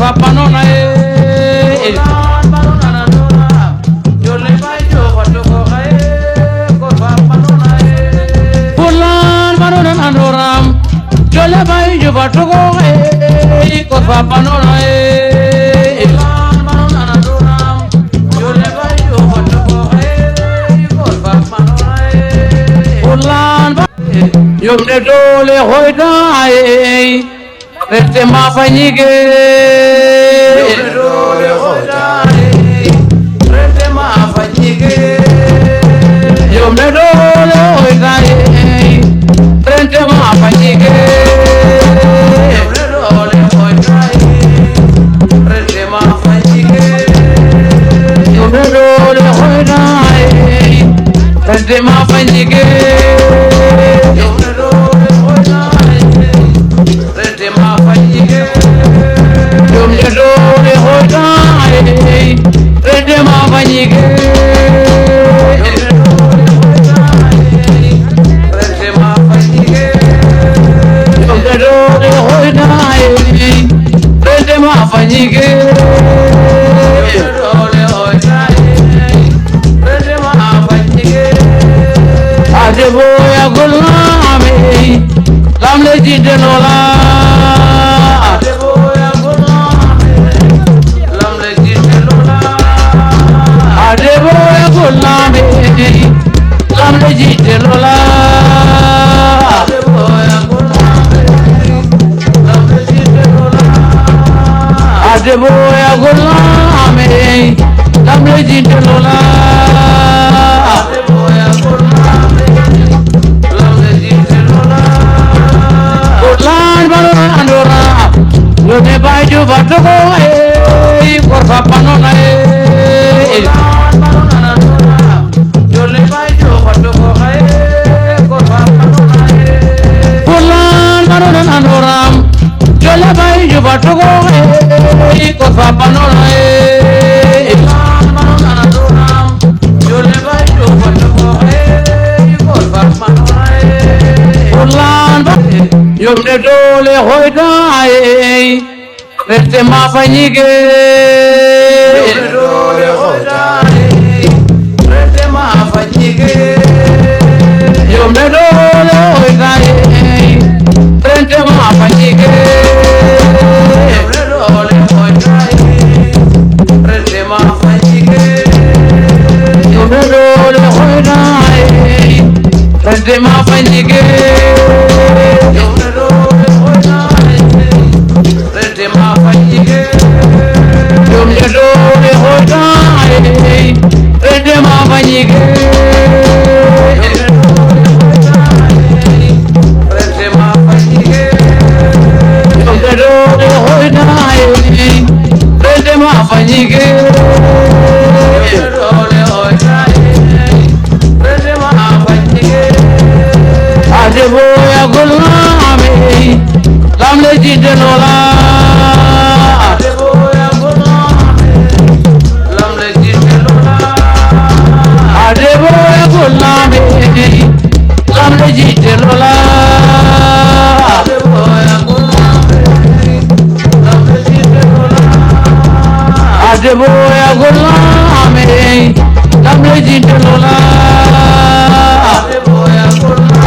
fa panona Pulan panona nandoram Jole bai jo batugo ko fa panona Yom ne dole hoidai Rete ma fanyige Yom ne dole hoidai Rete ma fanyige Yom ne dole hoidai Rete ma fanyige Yom ne dole hoidai Rete ma fanyige Yom ne dole hoidai Rete ma fanyige Adeboya gulame lamle jidenola Adeboya gulame lamle jidenola Adeboya gulame lamle jidenola Adeboya gulame lamle jidenola Adeboya gulame lamle jidenola Yone baju batugo por fa panona Yone baju batugo por fa panona Pulan panona nandoram Yone baju batugo por fa panona Yone baju batugo por fa panona Pulan Yom ne dole hoidai Rete ma fanyige Yom ne dole hoidai Rete ma fanyige Yom ne dole hoidai Rete ma fanyige Yom ne dole hoidai Rete ma fanyige Yom ne dole hoidai Rete ma fanyige Adeboya gulame lamle jidenola Adeboya gulame lamle jidenola Adeboya gulame lamle jidenola Adeboya gulame lamle jidenola Adeboya gulame lamle jidenola Adeboya gulame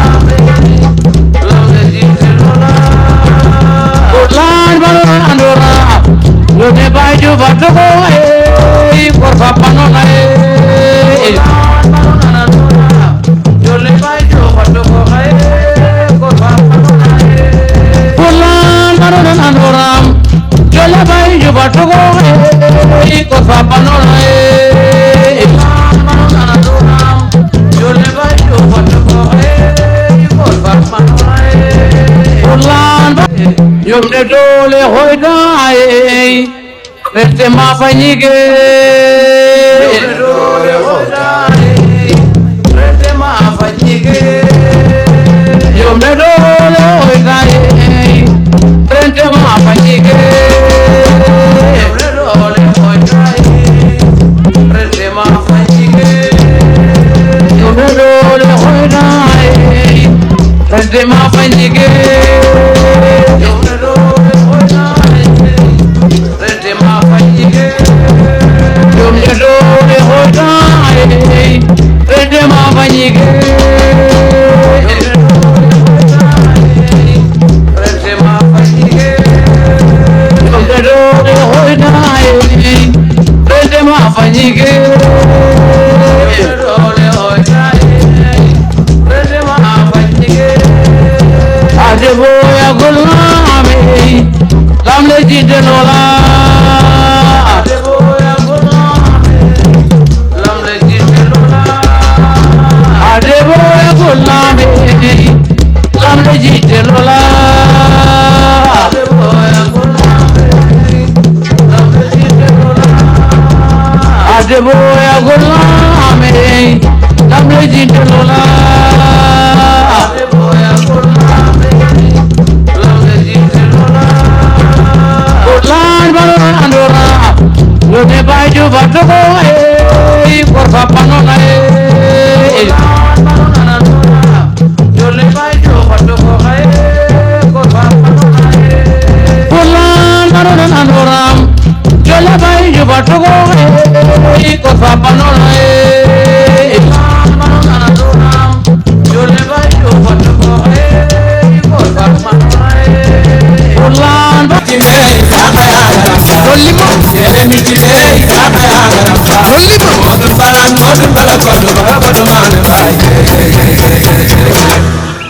Yone baju batugo por fa panona Yone baju batugo por fa panona Pulan panona nandoram Yone baju batugo por fa panona Yone baju batugo por fa panona Pulan Yom ne dole hoidai Rete ma fanyige Yom ne dole hoidai Rete ma fanyige Yom ne dole hoidai Rete ma fanyige Yom ne dole hoidai Rete ma fanyige Yom ne dole hoidai Rete ma fanyige Yom ne dole hoidai banyige dole ojaye rema banyige ade boya gulame lamle jide lola ade boya gulame lamle jide lola ade boya gulame lamle jide lola ade boya gulame lamle jide lola ade boya gulame lamle jide lola ade boya gulame lamle jide lola Lan balon andora lo de baju batoko por papa no na Lan balon andora lo de baju batoko por papa no na Lan balon andora lo de baju batoko por papa no na Lan balon andora lo de baju batoko por papa no na Lan Rolimo, yeremi jide, kaka ya garamba. Rolimo, modun bala kodu mane baye.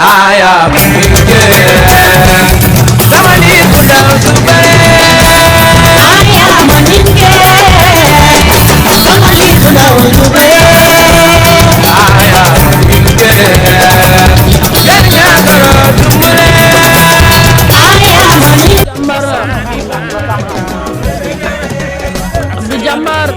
Aya minge, amani kuda usubare. Aya maninge, amani kuda usubare. Aya minge, yanya karo tumure. Aya maninge. Jambar